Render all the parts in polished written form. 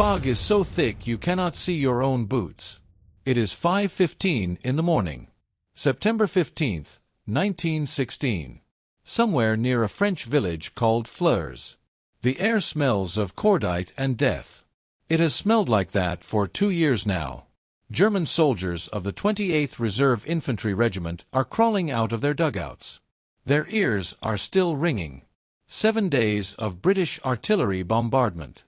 fog is so thick you cannot see your own boots. It is 5:15 in the morning. September 15th, 1916. Somewhere near a French village called Flers. The air smells of cordite and death. It has smelled like that for 2 years now. German soldiers of the 28th Reserve Infantry Regiment are crawling out of their dugouts. Their ears are still ringing. 7 days of British artillery bombardment.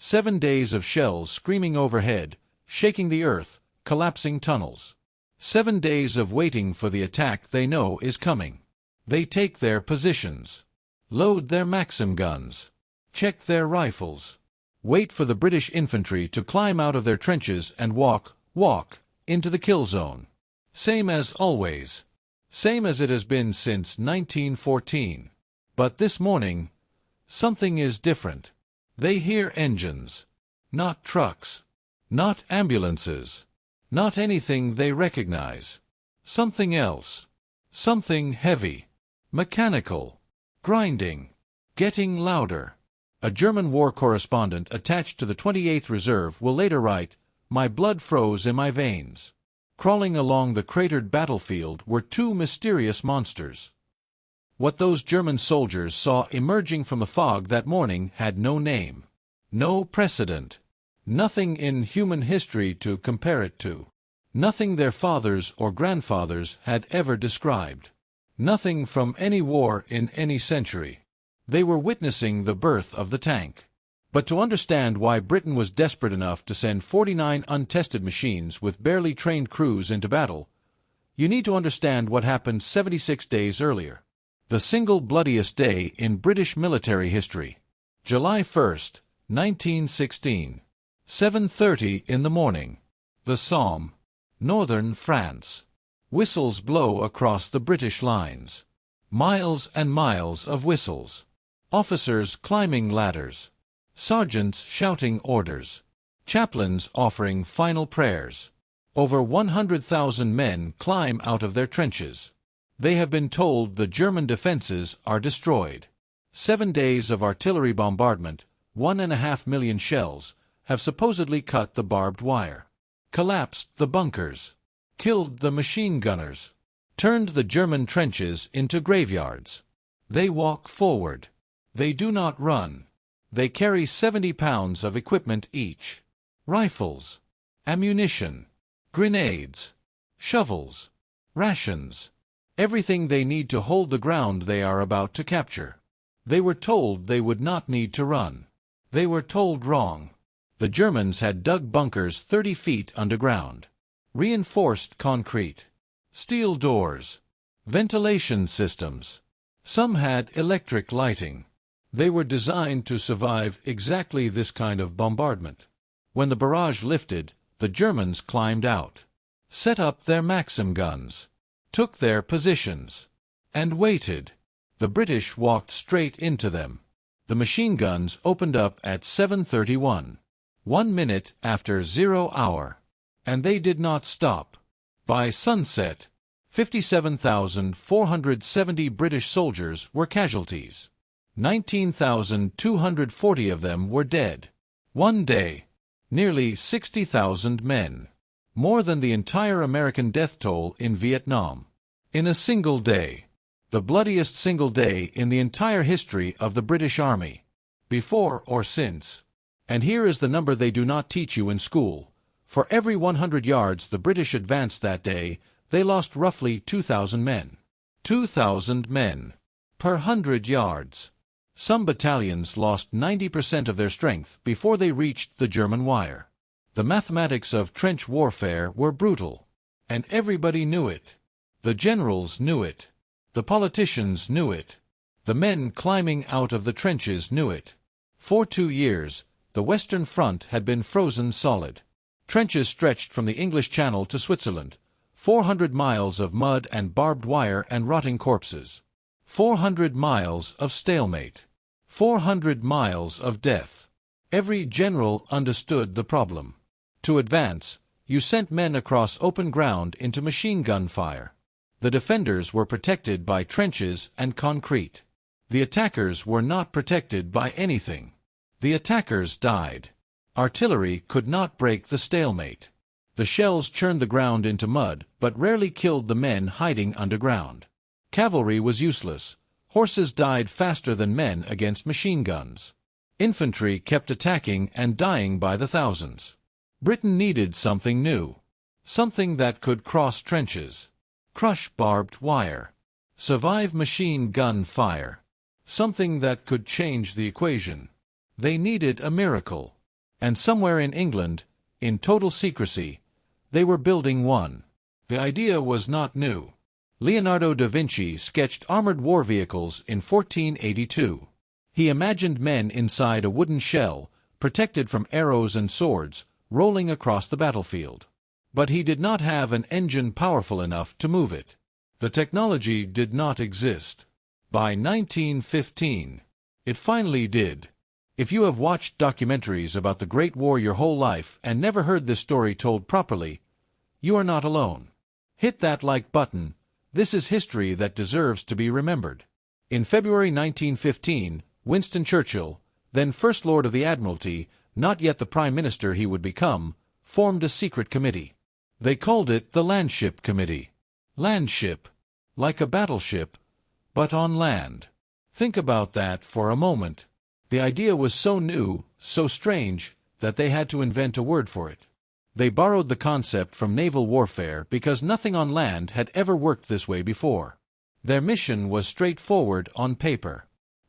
7 days of shells screaming overhead, shaking the earth, collapsing tunnels. 7 days of waiting for the attack they know is coming. They take their positions. Load their Maxim guns. Check their rifles. Wait for the British infantry to climb out of their trenches and walk into the kill zone. Same as always. Same as it has been since 1914. But this morning, something is different. They hear engines. Not trucks. Not ambulances. Not anything they recognize. Something else. Something heavy. Mechanical. Grinding. Getting louder. A German war correspondent attached to the 28th Reserve will later write, "My blood froze in my veins." Crawling along the cratered battlefield were two mysterious monsters. What those German soldiers saw emerging from the fog that morning had no name. No precedent. Nothing in human history to compare it to. Nothing their fathers or grandfathers had ever described. Nothing from any war in any century. They were witnessing the birth of the tank. But to understand why Britain was desperate enough to send 49 untested machines with barely trained crews into battle, you need to understand what happened 76 days earlier. The single bloodiest day in British military history. July 1st, 1916. 7:30 in the morning. The Somme. Northern France. Whistles blow across the British lines. Miles and miles of whistles. Officers climbing ladders. Sergeants shouting orders. Chaplains offering final prayers. Over 100,000 men climb out of their trenches. They have been told the German defenses are destroyed. 7 days of artillery bombardment, 1.5 million shells, have supposedly cut the barbed wire, collapsed the bunkers, killed the machine gunners, turned the German trenches into graveyards. They walk forward. They do not run. They carry 70 pounds of equipment each. Rifles, ammunition, grenades, shovels, rations. Everything they need to hold the ground they are about to capture. They were told they would not need to run. They were told wrong. The Germans had dug bunkers 30 feet underground. Reinforced concrete. Steel doors. Ventilation systems. Some had electric lighting. They were designed to survive exactly this kind of bombardment. When the barrage lifted, the Germans climbed out. Set up their Maxim guns. Took their positions. And waited. The British walked straight into them. The machine guns opened up at 7:31. 1 minute after 0 hour. And they did not stop. By sunset, 57,470 British soldiers were casualties. 19,240 of them were dead. One day, nearly 60,000 men. More than the entire American death toll in Vietnam. In a single day. The bloodiest single day in the entire history of the British Army. Before or since. And here is the number they do not teach you in school. For every 100 yards the British advanced that day, they lost roughly 2,000 men. 2,000 men. Per 100 yards. Some battalions lost 90% of their strength before they reached the German wire. The mathematics of trench warfare were brutal. And everybody knew it. The generals knew it. The politicians knew it. The men climbing out of the trenches knew it. For 2 years, the Western Front had been frozen solid. Trenches stretched from the English Channel to Switzerland. 400 miles of mud and barbed wire and rotting corpses. 400 miles of stalemate. 400 miles of death. Every general understood the problem. To advance, you sent men across open ground into machine gun fire. The defenders were protected by trenches and concrete. The attackers were not protected by anything. The attackers died. Artillery could not break the stalemate. The shells churned the ground into mud, but rarely killed the men hiding underground. Cavalry was useless. Horses died faster than men against machine guns. Infantry kept attacking and dying by the thousands. Britain needed something new. Something that could cross trenches, crush barbed wire, survive machine gun fire. Something that could change the equation. They needed a miracle. And somewhere in England, in total secrecy, they were building one. The idea was not new. Leonardo da Vinci sketched armored war vehicles in 1482. He imagined men inside a wooden shell, protected from arrows and swords, rolling across the battlefield. But he did not have an engine powerful enough to move it. The technology did not exist. By 1915, it finally did. If you have watched documentaries about the Great War your whole life and never heard this story told properly, you are not alone. Hit that like button. This is history that deserves to be remembered. In February 1915, Winston Churchill, then First Lord of the Admiralty, not yet the Prime Minister he would become, formed a secret committee. They called it the Landship Committee. Landship, like a battleship, but on land. Think about that for a moment. The idea was so new, so strange, that they had to invent a word for it. They borrowed the concept from naval warfare because nothing on land had ever worked this way before. Their mission was straightforward on paper.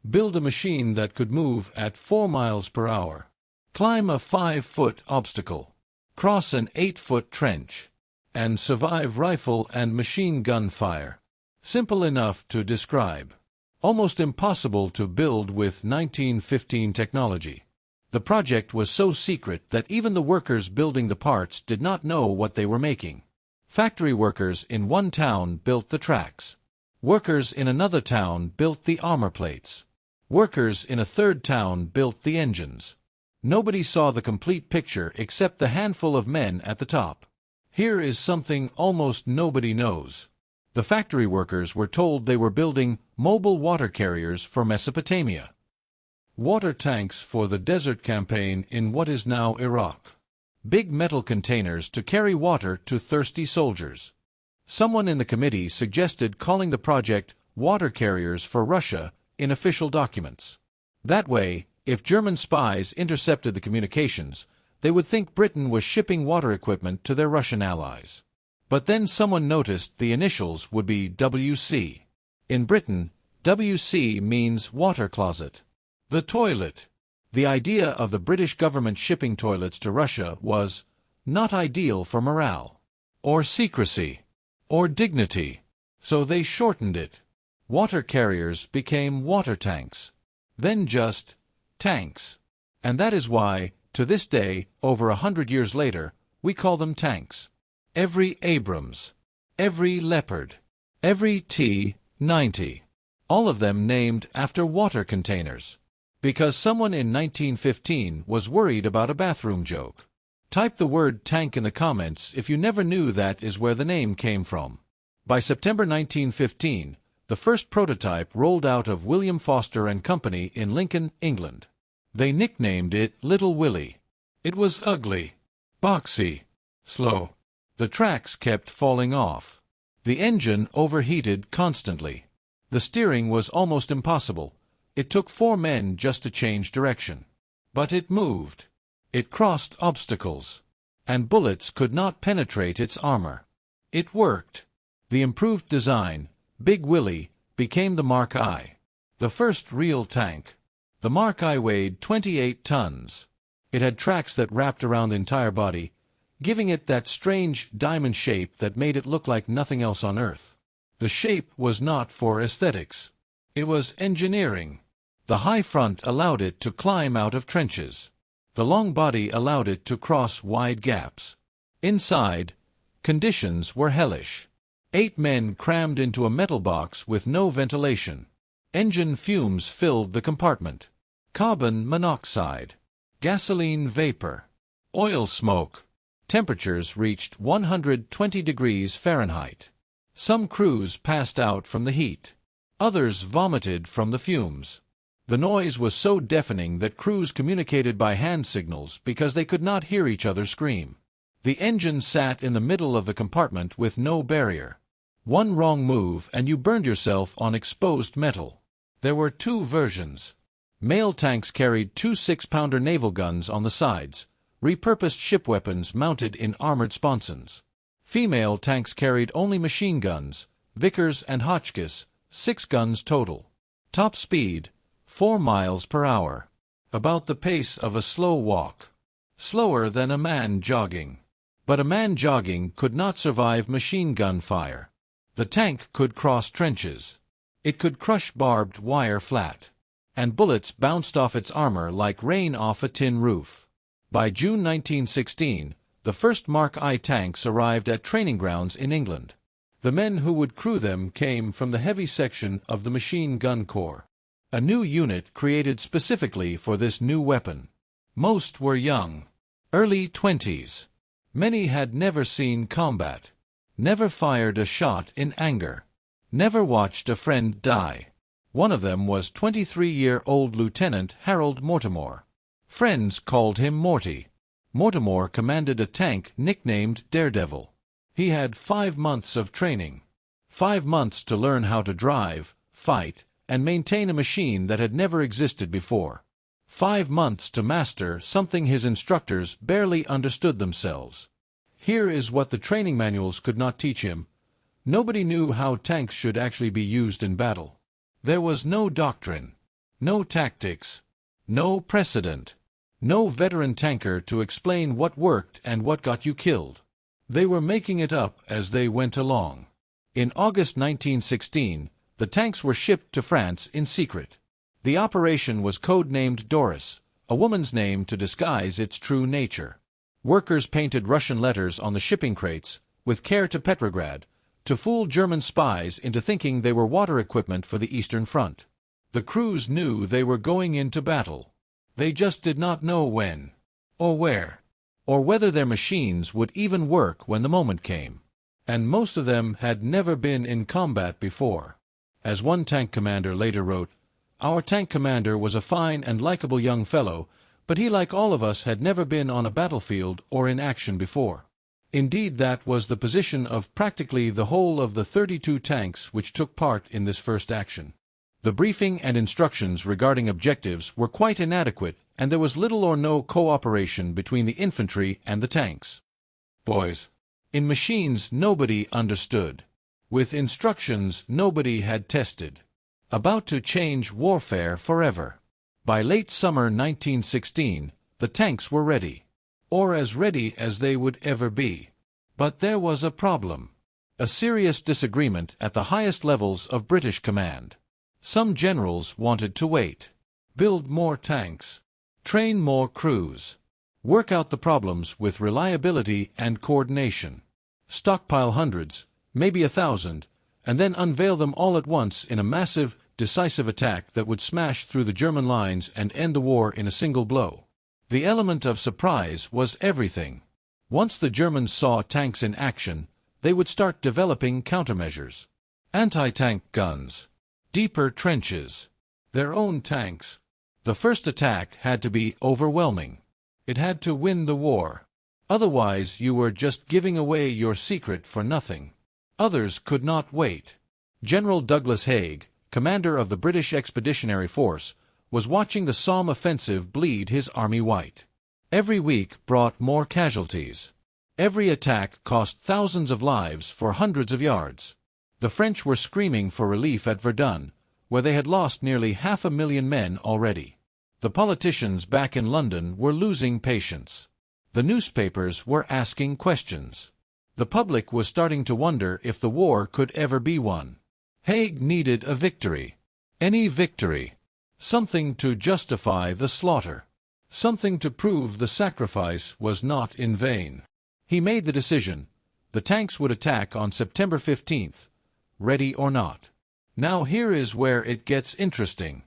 Build a machine that could move at 4 miles per hour. Climb a 5-foot obstacle. Cross an 8-foot trench. And survive rifle and machine gun fire. Simple enough to describe. Almost impossible to build with 1915 technology. The project was so secret that even the workers building the parts did not know what they were making. Factory workers in one town built the tracks. Workers in another town built the armor plates. Workers in a third town built the engines. Nobody saw the complete picture except the handful of men at the top. Here is something almost nobody knows. The factory workers were told they were building mobile water carriers for Mesopotamia. Water tanks for the desert campaign in what is now Iraq. Big metal containers to carry water to thirsty soldiers. Someone in the committee suggested calling the project Water Carriers for Russia in official documents. That way, if German spies intercepted the communications, they would think Britain was shipping water equipment to their Russian allies. But then someone noticed the initials would be WC. In Britain, WC means water closet. The toilet. The idea of the British government shipping toilets to Russia was not ideal for morale, or secrecy, or dignity. So they shortened it. Water carriers became water tanks. Then just tanks. And that is why, to this day, over 100 years later, we call them tanks. Every Abrams, every Leopard, every T-90, all of them named after water containers. Because someone in 1915 was worried about a bathroom joke. Type the word tank in the comments if you never knew that is where the name came from. By September 1915, the first prototype rolled out of William Foster and Company in Lincoln, England. They nicknamed it Little Willie. It was ugly, boxy, slow. The tracks kept falling off. The engine overheated constantly. The steering was almost impossible. It took 4 men just to change direction. But it moved. It crossed obstacles. And bullets could not penetrate its armor. It worked. The improved design, Big Willie, became the Mark I. The first real tank. The Mark I weighed 28 tons. It had tracks that wrapped around the entire body, giving it that strange diamond shape that made it look like nothing else on Earth. The shape was not for aesthetics. It was engineering. The high front allowed it to climb out of trenches. The long body allowed it to cross wide gaps. Inside, conditions were hellish. 8 men crammed into a metal box with no ventilation. Engine fumes filled the compartment. Carbon monoxide. Gasoline vapor. Oil smoke. Temperatures reached 120 degrees Fahrenheit. Some crews passed out from the heat. Others vomited from the fumes. The noise was so deafening that crews communicated by hand signals because they could not hear each other scream. The engine sat in the middle of the compartment with no barrier. One wrong move and you burned yourself on exposed metal. There were two versions. Male tanks carried two 6-pounder naval guns on the sides, repurposed ship weapons mounted in armored sponsons. Female tanks carried only machine guns, Vickers and Hotchkiss, 6 guns total. Top speed, 4 miles per hour. About the pace of a slow walk. Slower than a man jogging. But a man jogging could not survive machine gun fire. The tank could cross trenches. It could crush barbed wire flat. And bullets bounced off its armor like rain off a tin roof. By June 1916, the first Mark I tanks arrived at training grounds in England. The men who would crew them came from the heavy section of the Machine Gun Corps. A new unit created specifically for this new weapon. Most were young, early 20s. Many had never seen combat, never fired a shot in anger, never watched a friend die. One of them was 23-year-old Lieutenant Harold Mortimore. Friends called him Morty. Mortimore commanded a tank nicknamed Daredevil. He had 5 months of training. 5 months to learn how to drive, fight, and maintain a machine that had never existed before. 5 months to master something his instructors barely understood themselves. Here is what the training manuals could not teach him. Nobody knew how tanks should actually be used in battle. There was no doctrine, no tactics, no precedent, no veteran tanker to explain what worked and what got you killed. They were making it up as they went along. In August 1916, the tanks were shipped to France in secret. The operation was codenamed Doris, a woman's name to disguise its true nature. Workers painted Russian letters on the shipping crates, with care to Petrograd, to fool German spies into thinking they were water equipment for the Eastern Front. The crews knew they were going into battle. They just did not know when, or where, or whether their machines would even work when the moment came. And most of them had never been in combat before. As one tank commander later wrote, "Our tank commander was a fine and likable young fellow, but he, like all of us, had never been on a battlefield or in action before." Indeed, that was the position of practically the whole of the 32 tanks which took part in this first action. The briefing and instructions regarding objectives were quite inadequate, and there was little or no cooperation between the infantry and the tanks. Boys, in machines nobody understood. With instructions nobody had tested. About to change warfare forever. By late summer 1916, the tanks were ready. Or as ready as they would ever be. But there was a problem. A serious disagreement at the highest levels of British command. Some generals wanted to wait. Build more tanks. Train more crews. Work out the problems with reliability and coordination. Stockpile hundreds, maybe 1,000, and then unveil them all at once in a massive, decisive attack that would smash through the German lines and end the war in a single blow. The element of surprise was everything. Once the Germans saw tanks in action, they would start developing countermeasures. Anti-tank guns. Deeper trenches. Their own tanks. The first attack had to be overwhelming. It had to win the war. Otherwise you were just giving away your secret for nothing. Others could not wait. General Douglas Haig, commander of the British Expeditionary Force, was watching the Somme offensive bleed his army white. Every week brought more casualties. Every attack cost thousands of lives for hundreds of yards. The French were screaming for relief at Verdun, where they had lost nearly 500,000 men already. The politicians back in London were losing patience. The newspapers were asking questions. The public was starting to wonder if the war could ever be won. Haig needed a victory. Any victory. Something to justify the slaughter. Something to prove the sacrifice was not in vain. He made the decision. The tanks would attack on September 15th, ready or not. Now here is where it gets interesting.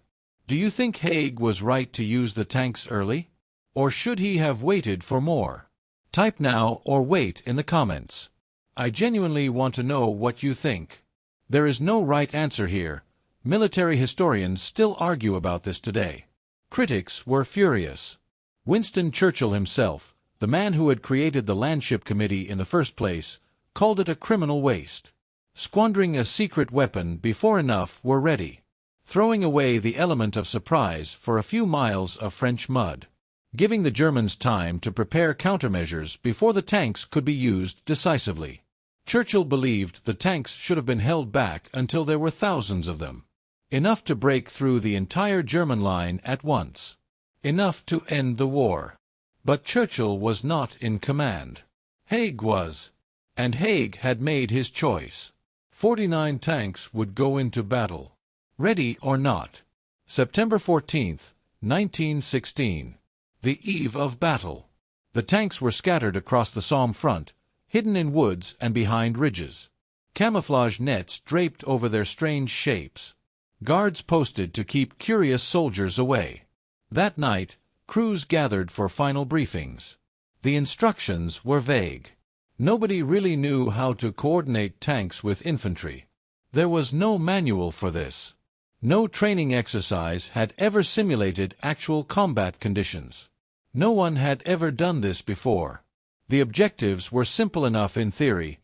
Do you think Haig was right to use the tanks early? Or should he have waited for more? Type now or wait in the comments. I genuinely want to know what you think. There is no right answer here, Military historians still argue about this today. Critics were furious. Winston Churchill himself, the man who had created the Landship Committee in the first place, called it a criminal waste. Squandering a secret weapon before enough were ready. Throwing away the element of surprise for a few miles of French mud. Giving the Germans time to prepare countermeasures before the tanks could be used decisively. Churchill believed the tanks should have been held back until there were thousands of them. Enough to break through the entire German line at once. Enough to end the war. But Churchill was not in command. Haig was. And Haig had made his choice. 49 tanks would go into battle. Ready or not. September 14th, 1916. The eve of battle. The tanks were scattered across the Somme front, hidden in woods and behind ridges. Camouflage nets draped over their strange shapes. Guards posted to keep curious soldiers away. That night, crews gathered for final briefings. The instructions were vague. Nobody really knew how to coordinate tanks with infantry. There was no manual for this. No training exercise had ever simulated actual combat conditions. No one had ever done this before. The objectives were simple enough in theory.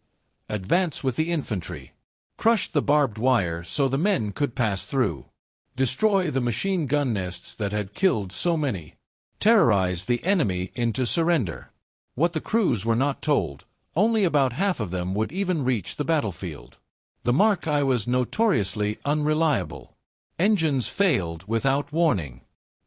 Advance with the infantry. Crush the barbed wire so the men could pass through. Destroy the machine gun nests that had killed so many. Terrorize the enemy into surrender. What the crews were not told, only about half of them would even reach the battlefield. The Mark I was notoriously unreliable. Engines failed without warning.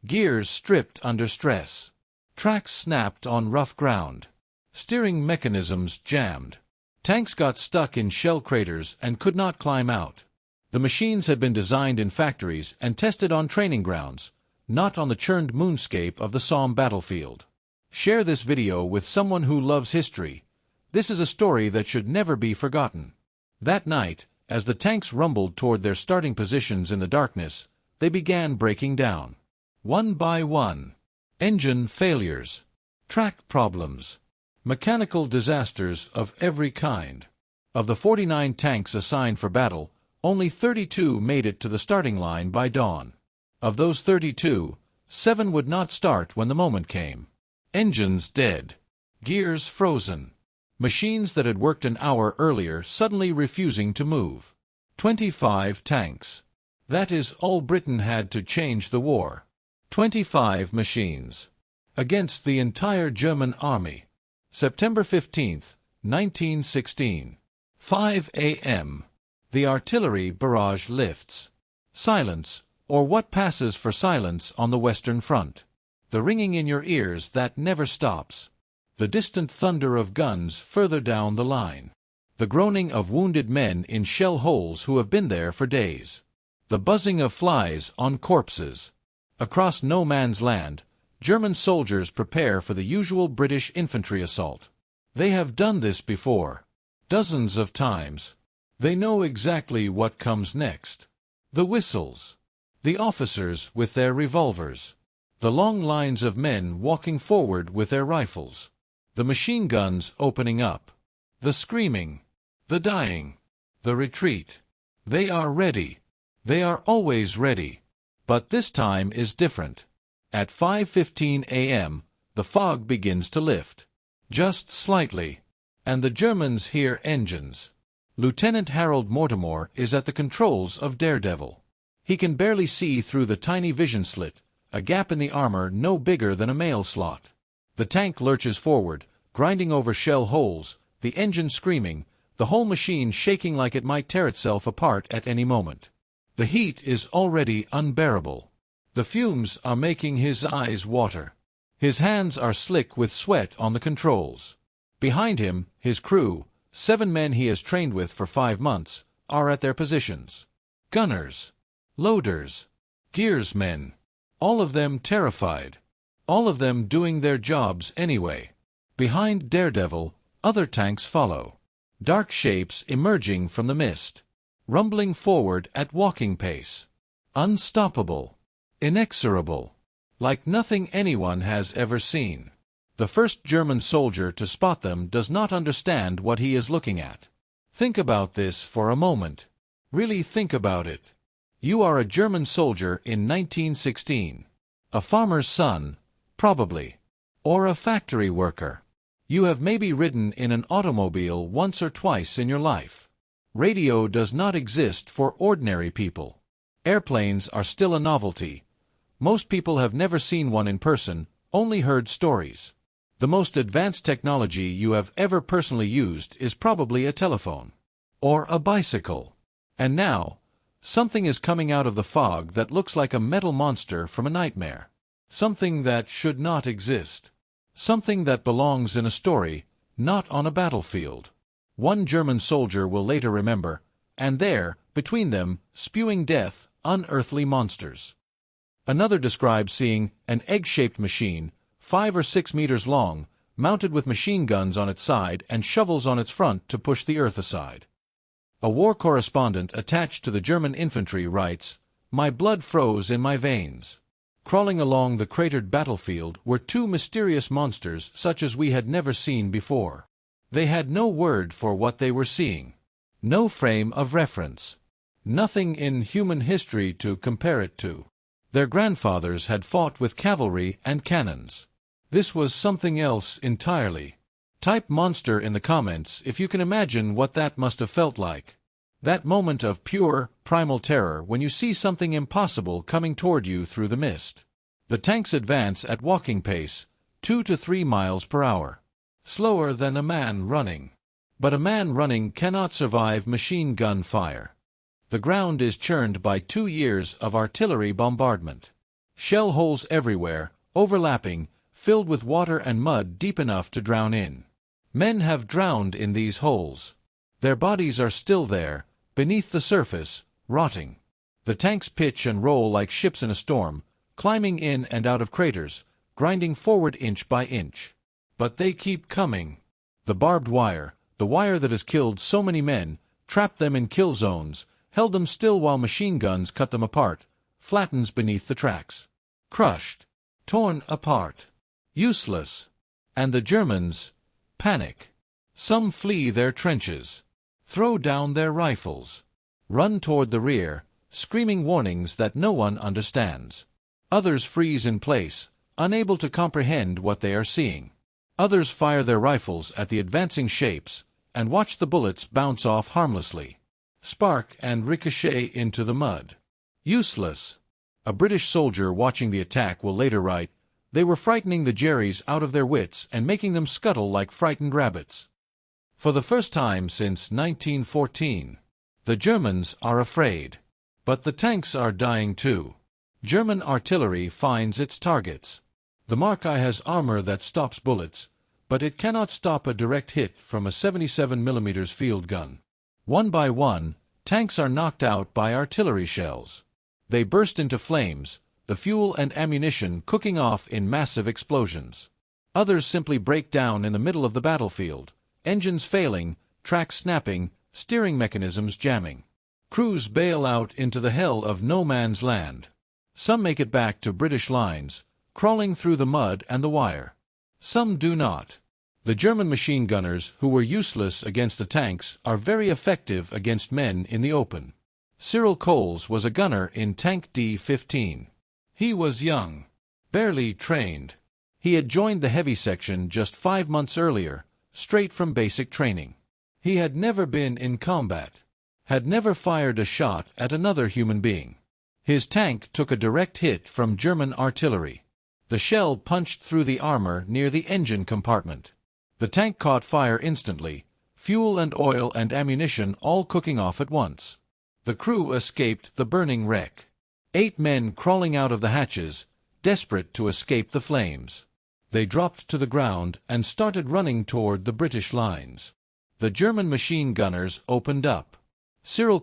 Gears stripped under stress. Tracks snapped on rough ground. Steering mechanisms jammed. Tanks got stuck in shell craters and could not climb out. The machines had been designed in factories and tested on training grounds, not on the churned moonscape of the Somme battlefield. Share this video with someone who loves history. This is a story that should never be forgotten. That night, as the tanks rumbled toward their starting positions in the darkness, they began breaking down. One by one. Engine failures. Track problems. Mechanical disasters of every kind. Of the 49 tanks assigned for battle, only 32 made it to the starting line by dawn. Of those 32, 7 would not start when the moment came. Engines dead. Gears frozen. Machines that had worked an hour earlier suddenly refusing to move. 25 tanks. That is all Britain had to change the war. 25 machines. Against the entire German army. September 15th, 1916. 5 a.m. The artillery barrage lifts. Silence, or what passes for silence on the Western Front. The ringing in your ears that never stops. The distant thunder of guns further down the line. The groaning of wounded men in shell holes who have been there for days. The buzzing of flies on corpses. Across no man's land, German soldiers prepare for the usual British infantry assault. They have done this before. Dozens of times. They know exactly what comes next. The whistles. The officers with their revolvers. The long lines of men walking forward with their rifles. The machine guns opening up. The screaming. The dying. The retreat. They are ready. They are always ready. But this time is different. At 5:15 a.m., the fog begins to lift. Just slightly. And the Germans hear engines. Lieutenant Harold Mortimore is at the controls of Daredevil. He can barely see through the tiny vision slit, a gap in the armor no bigger than a mail slot. The tank lurches forward, grinding over shell holes, the engine screaming, the whole machine shaking like it might tear itself apart at any moment. The heat is already unbearable. The fumes are making his eyes water. His hands are slick with sweat on the controls. Behind him, his crew, 7 men he has trained with for 5 months, are at their positions. Gunners. Loaders. Gearsmen. All of them terrified. All of them doing their jobs anyway. Behind Daredevil, other tanks follow. Dark shapes emerging from the mist. Rumbling forward at walking pace. Unstoppable. Inexorable. Like nothing anyone has ever seen. The first German soldier to spot them does not understand what he is looking at. Think about this for a moment. Really think about it. You are a German soldier in 1916. A farmer's son, probably. Or a factory worker. You have maybe ridden in an automobile once or twice in your life. Radio does not exist for ordinary people. Airplanes are still a novelty. Most people have never seen one in person, only heard stories. The most advanced technology you have ever personally used is probably a telephone. Or a bicycle. And now, something is coming out of the fog that looks like a metal monster from a nightmare. Something that should not exist. Something that belongs in a story, not on a battlefield. One German soldier will later remember, and there, between them, spewing death, unearthly monsters. Another describes seeing an egg-shaped machine, 5 or 6 meters long, mounted with machine guns on its side and shovels on its front to push the earth aside. A war correspondent attached to the German infantry writes, "My blood froze in my veins." Crawling along the cratered battlefield were two mysterious monsters such as we had never seen before. They had no word for what they were seeing. No frame of reference. Nothing in human history to compare it to. Their grandfathers had fought with cavalry and cannons. This was something else entirely. Type monster in the comments if you can imagine what that must have felt like. That moment of pure, primal terror when you see something impossible coming toward you through the mist. The tanks advance at walking pace, 2 to 3 miles per hour. Slower than a man running. But a man running cannot survive machine gun fire. The ground is churned by 2 years of artillery bombardment. Shell holes everywhere, overlapping, filled with water and mud deep enough to drown in. Men have drowned in these holes. Their bodies are still there, beneath the surface, rotting. The tanks pitch and roll like ships in a storm, climbing in and out of craters, grinding forward inch by inch. But they keep coming. The barbed wire, the wire that has killed so many men, trapped them in kill zones, held them still while machine guns cut them apart, flattens beneath the tracks. Crushed. Torn apart. Useless. And the Germans panic. Some flee their trenches. Throw down their rifles. Run toward the rear, screaming warnings that no one understands. Others freeze in place, unable to comprehend what they are seeing. Others fire their rifles at the advancing shapes, and watch the bullets bounce off harmlessly. Spark and ricochet into the mud. Useless. A British soldier watching the attack will later write, "They were frightening the Jerries out of their wits and making them scuttle like frightened rabbits." For the first time since 1914, the Germans are afraid. But the tanks are dying too. German artillery finds its targets. The Mark I has armor that stops bullets, but it cannot stop a direct hit from a 77mm field gun. One by one, tanks are knocked out by artillery shells. They burst into flames, the fuel and ammunition cooking off in massive explosions. Others simply break down in the middle of the battlefield, engines failing, tracks snapping, steering mechanisms jamming. Crews bail out into the hell of no man's land. Some make it back to British lines, crawling through the mud and the wire. Some do not. The German machine gunners, who were useless against the tanks, are very effective against men in the open. Cyril was a gunner in Tank D-15. He was young, barely trained. He had joined the heavy section just 5 months earlier, straight from basic training. He had never been in combat, had never fired a shot at another human being. His tank took a direct hit from German artillery. The shell punched through the armor near the engine compartment. The tank caught fire instantly, fuel and oil and ammunition all cooking off at once. The crew escaped the burning wreck. 8 men crawling out of the hatches, desperate to escape the flames. They dropped to the ground and started running toward the British lines. The German machine gunners opened up. Cyril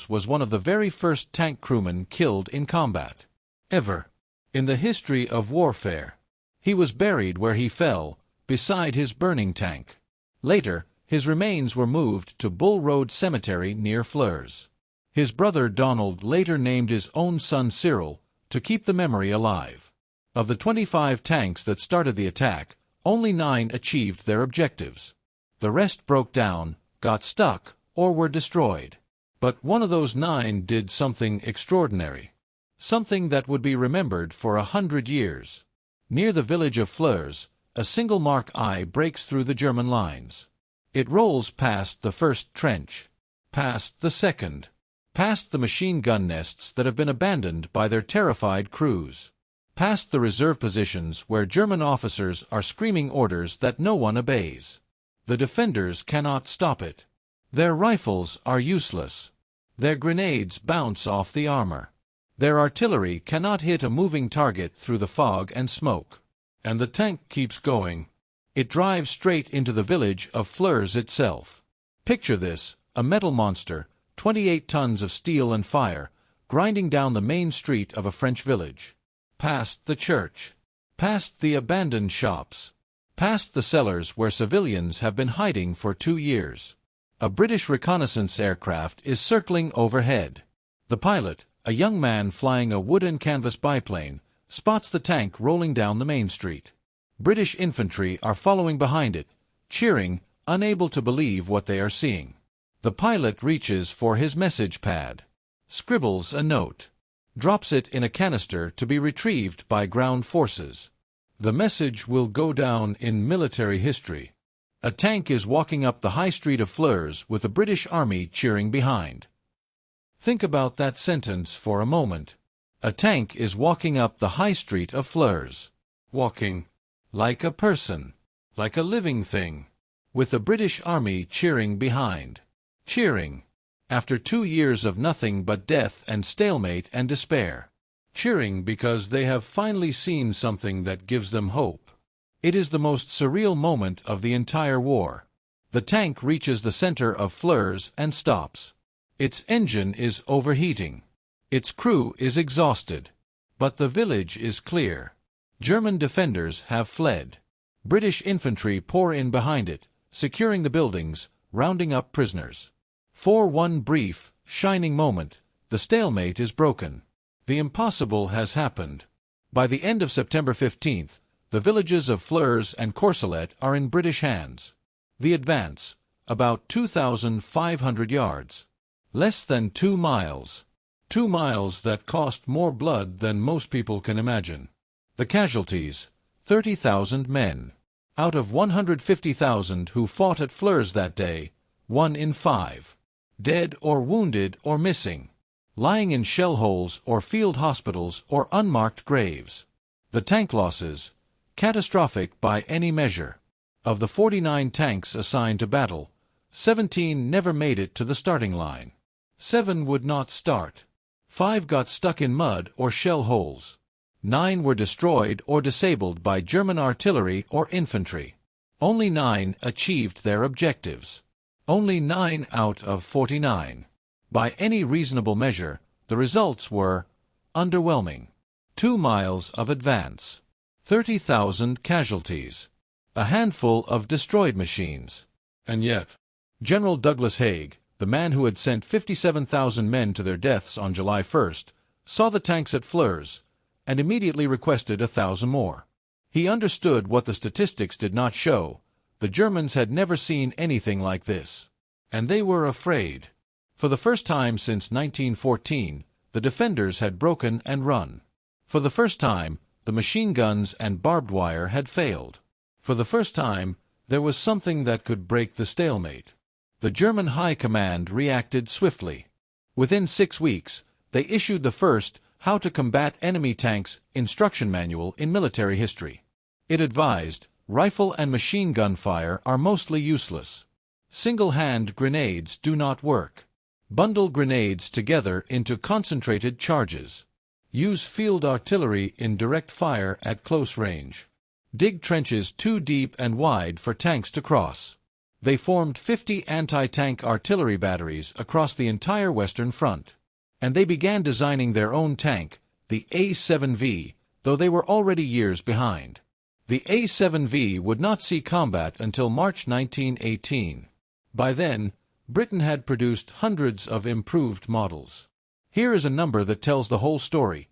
was one of the very first tank crewmen killed in combat. Ever. In the history of warfare. He was buried where he fell, beside his burning tank. Later, his remains were moved to Bull Road Cemetery near Flers. His brother Donald later named his own son Cyril, to keep the memory alive. Of the 25 tanks that started the attack, only 9 achieved their objectives. The rest broke down, got stuck, or were destroyed. But one of those 9 did something extraordinary. Something that would be remembered for 100 years. Near the village of Flers, a single Mark I breaks through the German lines. It rolls past the first trench, past the second, past the machine gun nests that have been abandoned by their terrified crews, past the reserve positions where German officers are screaming orders that no one obeys. The defenders cannot stop it. Their rifles are useless. Their grenades bounce off the armor. Their artillery cannot hit a moving target through the fog and smoke. And the tank keeps going. It drives straight into the village of Flers itself. Picture this, a metal monster, 28 tons of steel and fire, grinding down the main street of a French village. Past the church. Past the abandoned shops. Past the cellars where civilians have been hiding for 2 years. A British reconnaissance aircraft is circling overhead. The pilot, a young man flying a wooden canvas biplane, spots the tank rolling down the main street. British infantry are following behind it, cheering, unable to believe what they are seeing. The pilot reaches for his message pad, scribbles a note, drops it in a canister to be retrieved by ground forces. The message will go down in military history. A tank is walking up the High Street of Flers with the British Army cheering behind. Think about that sentence for a moment. A tank is walking up the High Street of Flers. Walking. Like a person. Like a living thing. With the British Army cheering behind. Cheering. After 2 years of nothing but death and stalemate and despair. Cheering because they have finally seen something that gives them hope. It is the most surreal moment of the entire war. The tank reaches the center of Flers and stops. Its engine is overheating. Its crew is exhausted. But the village is clear. German defenders have fled. British infantry pour in behind it, securing the buildings, rounding up prisoners. For one brief, shining moment, the stalemate is broken. The impossible has happened. By the end of September 15th, the villages of Flers and Courcelette are in British hands. The advance, about 2,500 yards. Less than 2 miles. 2 miles that cost more blood than most people can imagine. The casualties, 30,000 men. Out of 150,000 who fought at Flers that day, 1 in 5. Dead or wounded or missing. Lying in shell holes or field hospitals or unmarked graves. The tank losses, catastrophic by any measure. Of the 49 tanks assigned to battle, 17 never made it to the starting line. 7 would not start. 5 got stuck in mud or shell holes. 9 were destroyed or disabled by German artillery or infantry. Only 9 achieved their objectives. Only 9 out of 49. By any reasonable measure, the results were underwhelming. 2 miles of advance. 30,000 casualties. A handful of destroyed machines. And yet, General Douglas Haig, the man who had sent 57,000 men to their deaths on July 1st, saw the tanks at Flers, and immediately requested 1,000 more. He understood what the statistics did not show. The Germans had never seen anything like this. And they were afraid. For the first time since 1914, the defenders had broken and run. For the first time, the machine guns and barbed wire had failed. For the first time, there was something that could break the stalemate. The German High Command reacted swiftly. Within 6 weeks, they issued the first How to Combat Enemy Tanks instruction manual in military history. It advised, rifle and machine gun fire are mostly useless. Single-hand grenades do not work. Bundle grenades together into concentrated charges. Use field artillery in direct fire at close range. Dig trenches too deep and wide for tanks to cross. They formed 50 anti-tank artillery batteries across the entire Western Front. And they began designing their own tank, the A7V, though they were already years behind. The A7V would not see combat until March 1918. By then, Britain had produced hundreds of improved models. Here is a number that tells the whole story.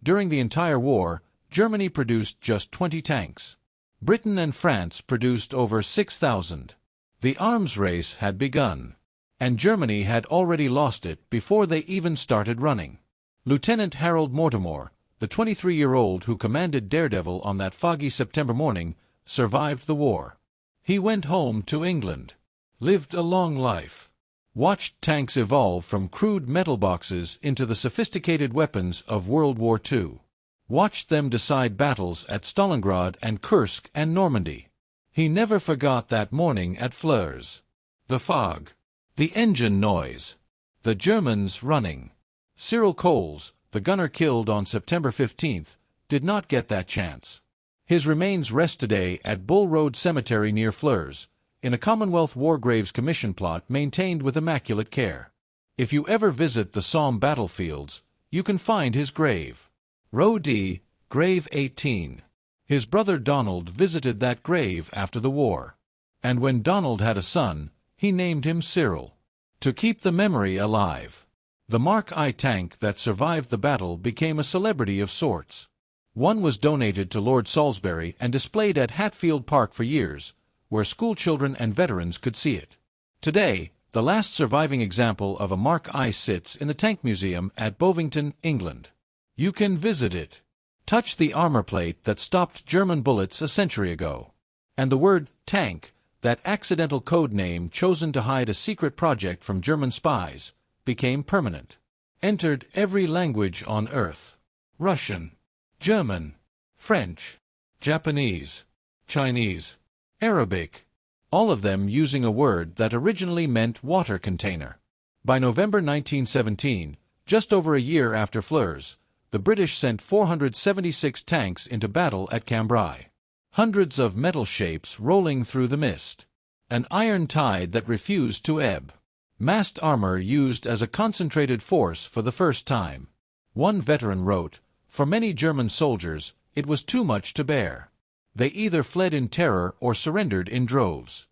During the entire war, Germany produced just 20 tanks. Britain and France produced over 6,000. The arms race had begun. and Germany had already lost it before they even started running. Lieutenant Harold Mortimore, the 23-year-old who commanded Daredevil on that foggy September morning, survived the war. He went home to England, lived a long life, watched tanks evolve from crude metal boxes into the sophisticated weapons of World War II, watched them decide battles at Stalingrad and Kursk and Normandy. He never forgot that morning at Flers. The fog, the engine noise, the Germans running. Cyril Coles, the gunner killed on September 15th, did not get that chance. His remains rest today at Bull Road Cemetery near Flers, in a Commonwealth War Graves Commission plot maintained with immaculate care. If you ever visit the Somme battlefields, you can find his grave. Row D, Grave 18. His brother Donald visited that grave after the war. And when Donald had a son, he named him Cyril. To keep the memory alive. The Mark I tank that survived the battle became a celebrity of sorts. One was donated to Lord Salisbury and displayed at Hatfield Park for years, where schoolchildren and veterans could see it. Today, the last surviving example of a Mark I sits in the Tank Museum at Bovington, England. You can visit it. Touch the armor plate that stopped German bullets a century ago. And the word tank, that accidental code name chosen to hide a secret project from German spies, became permanent. Entered every language on earth. Russian, German, French, Japanese, Chinese, Arabic, all of them using a word that originally meant water container. By November 1917, just over a year after Flers, the British sent 476 tanks into battle at Cambrai. Hundreds of metal shapes rolling through the mist. An iron tide that refused to ebb. Massed armor used as a concentrated force for the first time. One veteran wrote, "For many German soldiers, it was too much to bear. They either fled in terror or surrendered in droves."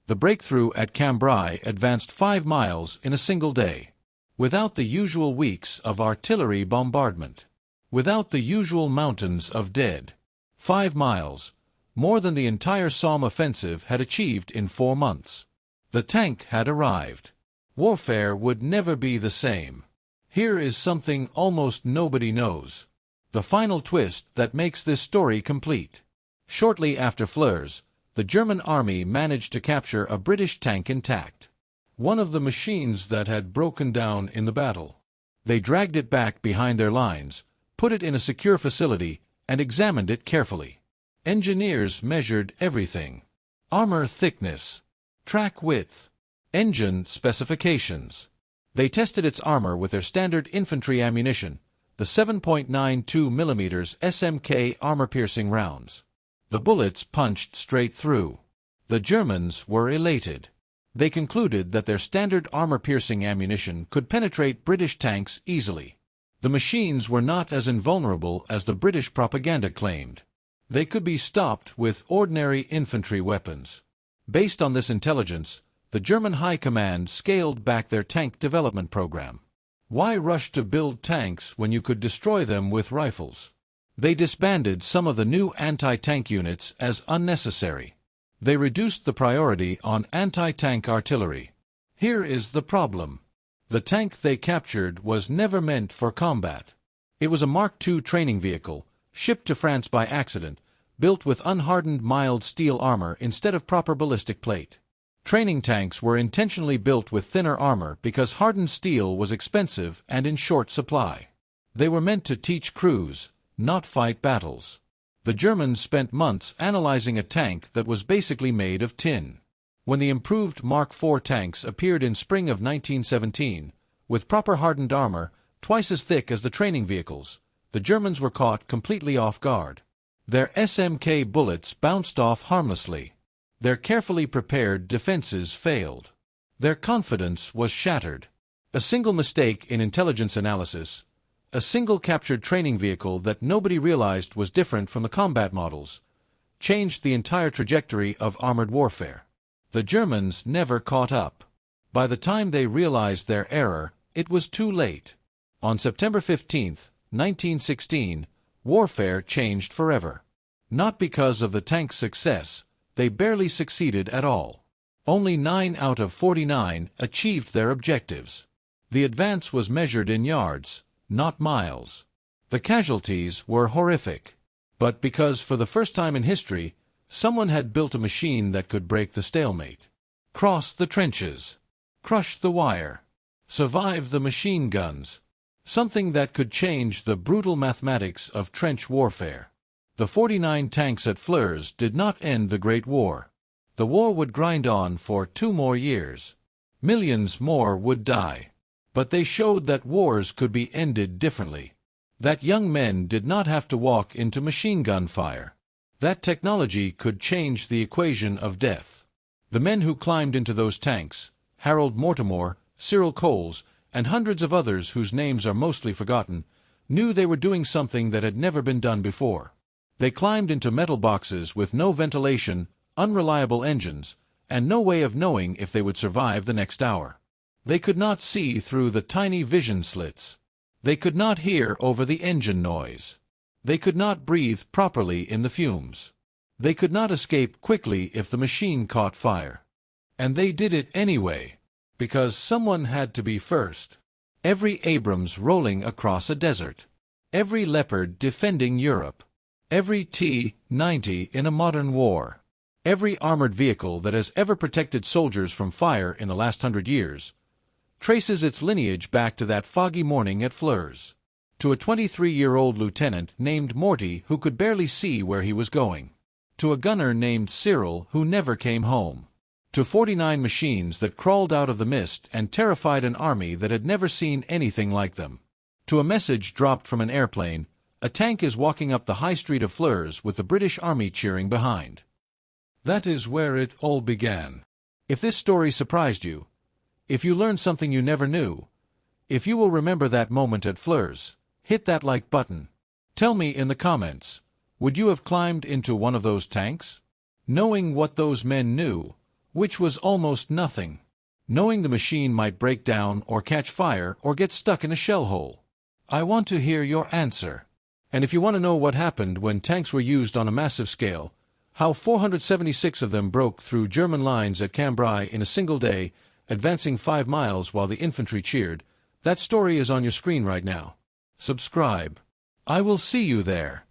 The breakthrough at Cambrai advanced 5 miles in a single day. Without the usual weeks of artillery bombardment. Without the usual mountains of dead. 5 miles, more than the entire Somme offensive had achieved in 4 months. The tank had arrived. Warfare would never be the same. Here is something almost nobody knows. The final twist that makes this story complete. Shortly after Flers, the German army managed to capture a British tank intact. One of the machines that had broken down in the battle. They dragged it back behind their lines, put it in a secure facility, and examined it carefully. Engineers measured everything. Armor thickness, track width, engine specifications. They tested its armor with their standard infantry ammunition, the 7.92 mm SMK armor-piercing rounds. The bullets punched straight through. The Germans were elated. They concluded that their standard armor-piercing ammunition could penetrate British tanks easily. The machines were not as invulnerable as the British propaganda claimed. They could be stopped with ordinary infantry weapons. Based on this intelligence, the German High Command scaled back their tank development program. Why rush to build tanks when you could destroy them with rifles? They disbanded some of the new anti-tank units as unnecessary. They reduced the priority on anti-tank artillery. Here is the problem. The tank they captured was never meant for combat. It was a Mark II training vehicle, shipped to France by accident, built with unhardened mild steel armor instead of proper ballistic plate. Training tanks were intentionally built with thinner armor because hardened steel was expensive and in short supply. They were meant to teach crews, not fight battles. The Germans spent months analyzing a tank that was basically made of tin. When the improved Mark IV tanks appeared in spring of 1917, with proper hardened armor, twice as thick as the training vehicles, the Germans were caught completely off guard. Their SMK bullets bounced off harmlessly. Their carefully prepared defenses failed. Their confidence was shattered. A single mistake in intelligence analysis, a single captured training vehicle that nobody realized was different from the combat models, changed the entire trajectory of armored warfare. The Germans never caught up. By the time they realized their error, it was too late. On September 15, 1916, warfare changed forever. Not because of the tank's success, they barely succeeded at all. Only 9 out of 49 achieved their objectives. The advance was measured in yards, not miles. The casualties were horrific. But because for the first time in history, someone had built a machine that could break the stalemate, cross the trenches, crush the wire, survive the machine guns, something that could change the brutal mathematics of trench warfare. The 49 tanks at Flers did not end the Great War. The war would grind on for 2 more years. Millions more would die. But they showed that wars could be ended differently. That young men did not have to walk into machine gun fire. That technology could change the equation of death. The men who climbed into those tanks, Harold Mortimore, Cyril, and hundreds of others whose names are mostly forgotten, knew they were doing something that had never been done before. They climbed into metal boxes with no ventilation, unreliable engines, and no way of knowing if they would survive the next hour. They could not see through the tiny vision slits. They could not hear over the engine noise. They could not breathe properly in the fumes. They could not escape quickly if the machine caught fire. And they did it anyway, because someone had to be first. Every Abrams rolling across a desert. Every Leopard defending Europe. Every T-90 in a modern war. Every armored vehicle that has ever protected soldiers from fire in the last 100 years traces its lineage back to that foggy morning at Flers, to a 23-year-old lieutenant named Morty who could barely see where he was going, to a gunner named Cyril who never came home, to 49 machines that crawled out of the mist and terrified an army that had never seen anything like them, to a message dropped from an airplane: a tank is walking up the High Street of Flers with the British Army cheering behind. That is where it all began. If this story surprised you, if you learned something you never knew, if you will remember that moment at Flers, hit that like button. Tell me in the comments, would you have climbed into one of those tanks? Knowing what those men knew, which was almost nothing. Knowing the machine might break down or catch fire or get stuck in a shell hole. I want to hear your answer. And if you want to know what happened when tanks were used on a massive scale, how 476 of them broke through German lines at Cambrai in a single day, advancing 5 miles while the infantry cheered, that story is on your screen right now. Subscribe. I will see you there.